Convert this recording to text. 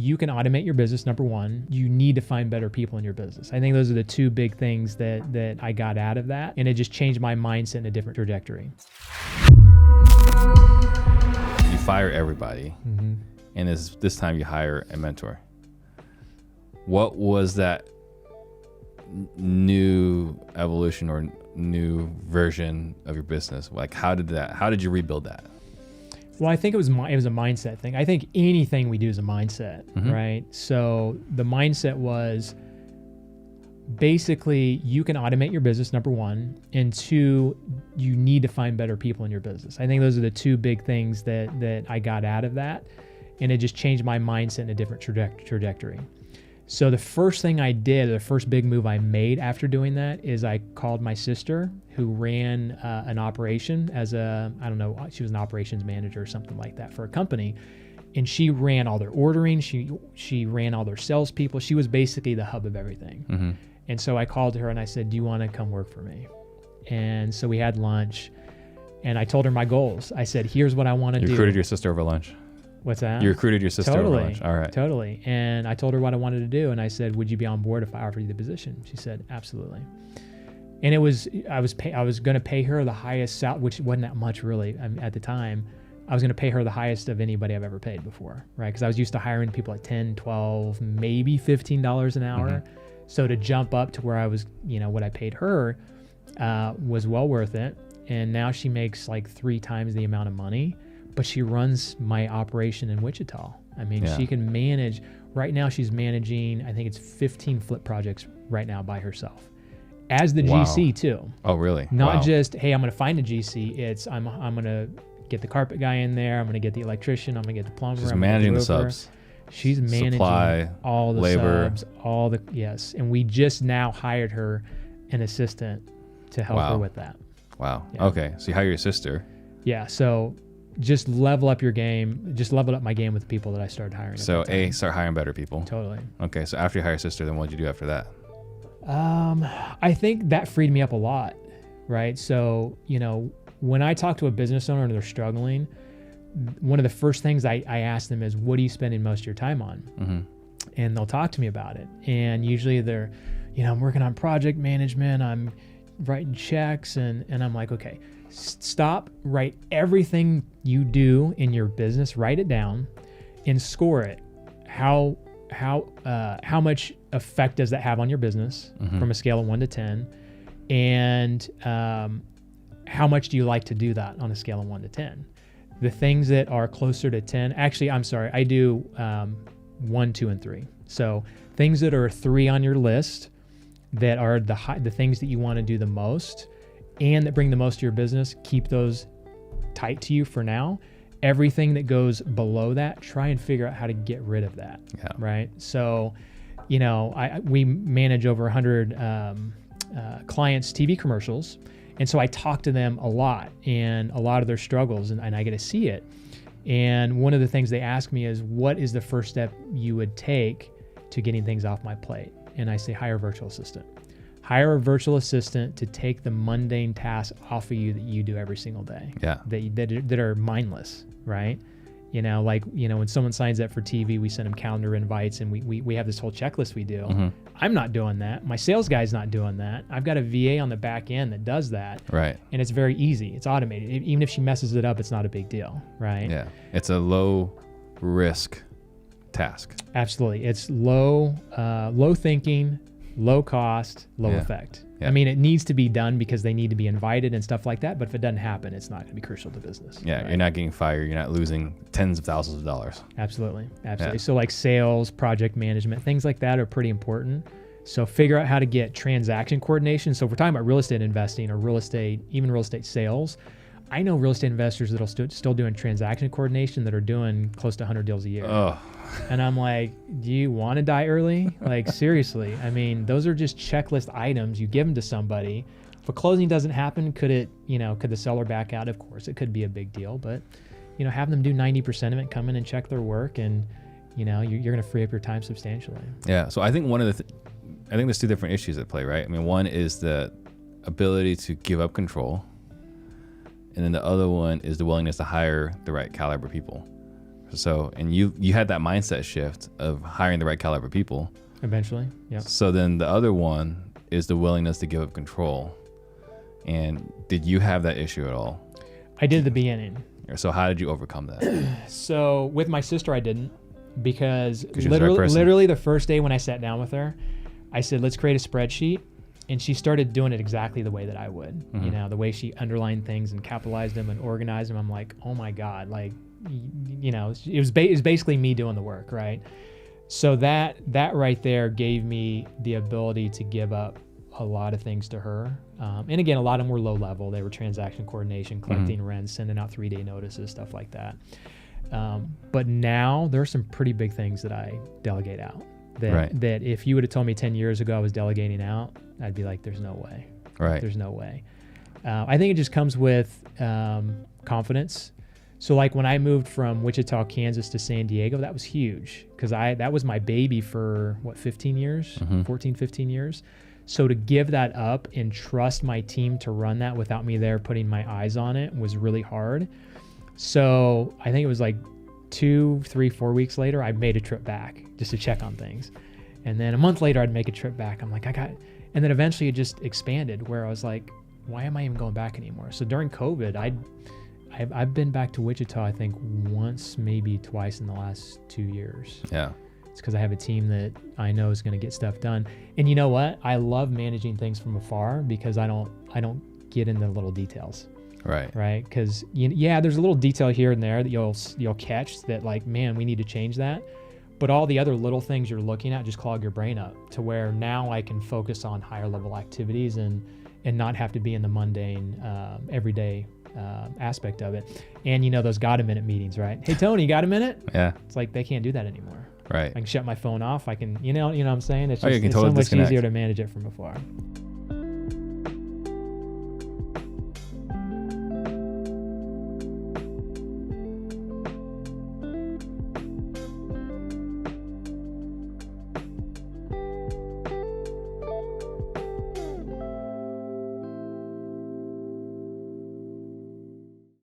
you can automate your business, number one. You need to find better people in your business. I think those are the two big things that I got out of that. And it just changed my mindset in a different trajectory. You fire everybody, and this time you hire a mentor. What was that new evolution or new version of your business? Like, how did you rebuild that? Well, I think it was a mindset thing. I think anything we do is a mindset, right? So the mindset was basically you can automate your business, number one, and two, you need to find better people in your business. I think those are the two big things that I got out of that, and it just changed my mindset in a different trajectory. So the first thing I did, the first big move I made after doing that is I called my sister, who ran an operation as she was an operations manager or something like that for a company. And she ran all their ordering. She ran all their salespeople. She was basically the hub of everything. And so I called her and I said, do you want to come work for me? And so we had lunch and I told her my goals. I said, here's what I want to do. You recruited your sister over lunch. What's that? You recruited your sister over lunch. All right. Totally. And I told her what I wanted to do. And I said, would you be on board if I offered you the position? She said, absolutely. And I was going to pay her the highest salary, which wasn't that much really at the time. I was going to pay her the highest of anybody I've ever paid before, right? Because I was used to hiring people at $10, $12, maybe $15 an hour. So to jump up to where I was, what I paid her was well worth it. And now she makes like 3 times the amount of money. But she runs my operation in Wichita. I mean, she can manage, right now she's managing, I think it's 15 flip projects right now by herself. As the GC too. Oh, really? Not just, hey, I'm going to find a GC. It's, I'm going to get the carpet guy in there. I'm going to get the electrician. I'm going to get the plumber. She's managing the subs. She's managing all the labor. Subs, yes. And we just now hired her an assistant to help her with that. Wow. Yeah. Okay. So you hire your sister. Yeah. So just level up your game. Just leveled up my game with the people that I started hiring. So start hiring better people. Totally. Okay. So after you hire your sister, then what did you do after that? I think that freed me up a lot, right? So, when I talk to a business owner and they're struggling, one of the first things I ask them is, what are you spending most of your time on? And they'll talk to me about it. And usually they're, I'm working on project management, I'm writing checks, and I'm like, okay, stop, write everything you do in your business, write it down and score it. How much effect does that have on your business from a scale of 1 to 10? And how much do you like to do that on a scale of 1 to 10? The things that are closer to 10, actually, I'm sorry, I do 1, 2, and 3. So things that are 3 on your list that are the things that you want to do the most and that bring the most to your business, keep those tight to you for now. Everything that goes below that, try and figure out how to get rid of that, right? So, we manage over 100 clients' TV commercials. And so I talk to them a lot and a lot of their struggles, and I get to see it. And one of the things they ask me is, what is the first step you would take to getting things off my plate? And I say, hire a virtual assistant. Hire a virtual assistant to take the mundane tasks off of you that you do every single day. Yeah. That are mindless, right? When someone signs up for TV, we send them calendar invites and we have this whole checklist we do. I'm not doing that. My sales guy's not doing that. I've got a VA on the back end that does that. Right. And it's very easy. It's automated. Even if she messes it up, it's not a big deal, right? Yeah. It's a low risk task. Absolutely. It's low thinking, low cost, low effect. Yeah. I mean, it needs to be done because they need to be invited and stuff like that. But if it doesn't happen, it's not going to be crucial to business. Yeah. Right? You're not getting fired. You're not losing tens of thousands of dollars. Absolutely. Yeah. So like sales, project management, things like that are pretty important. So figure out how to get transaction coordination. So if we're talking about real estate investing or even real estate sales, I know real estate investors that are still doing transaction coordination that are doing close to 100 deals a year. Oh. And I'm like, do you want to die early? Like, seriously. I mean, those are just checklist items. You give them to somebody. If a closing doesn't happen, could the seller back out? Of course, it could be a big deal, but, have them do 90% of it, come in and check their work, and, you're going to free up your time substantially. Yeah. So I think I think there's 2 different issues at play, right? I mean, one is the ability to give up control. And then the other one is the willingness to hire the right caliber people. So, and you had that mindset shift of hiring the right caliber people. Eventually, yeah. So then the other one is the willingness to give up control. And did you have that issue at all? I did at the beginning. So how did you overcome that? So with my sister, I didn't, because she was the right person. literally the first day when I sat down with her, I said, let's create a spreadsheet. And she started doing it exactly the way that I would, Mm-hmm. you know, the way she underlined things and capitalized them and organized them. I'm like, oh my God, like, you know, it was basically me doing the work, right? So that right there gave me the ability to give up a lot of things to her. And again, a lot of them were low level. They were transaction coordination, collecting rents, sending out 3-day notices, stuff like that. But now there are some pretty big things that I delegate out. That if you would have told me 10 years ago I was delegating out, I'd be like, there's no way. Right. There's no way. I think it just comes with confidence. So like when I moved from Wichita, Kansas to San Diego, that was huge because that was my baby for 15 years, 14, 15 years. So to give that up and trust my team to run that without me there putting my eyes on it was really hard. So I think it was like 2, 3, 4 weeks later, I made a trip back just to check on things. And then a month later, I'd make a trip back. I'm like, and then eventually it just expanded where I was like, why am I even going back anymore? So during COVID, I've been back to Wichita, I think once, maybe twice in the last 2 years. Yeah. It's because I have a team that I know is going to get stuff done. And you know what? I love managing things from afar because I don't get into the little details. Right. Because there's a little detail here and there that you'll catch that like, man, we need to change that. But all the other little things you're looking at just clog your brain up to where now I can focus on higher level activities and not have to be in the mundane, everyday aspect of it. And those got a minute meetings, right? Hey, Tony, you got a minute? Yeah. It's like they can't do that anymore. Right. I can shut my phone off. I can, you know what I'm saying? It's you just can it's totally so much disconnect. easier to manage it from afar.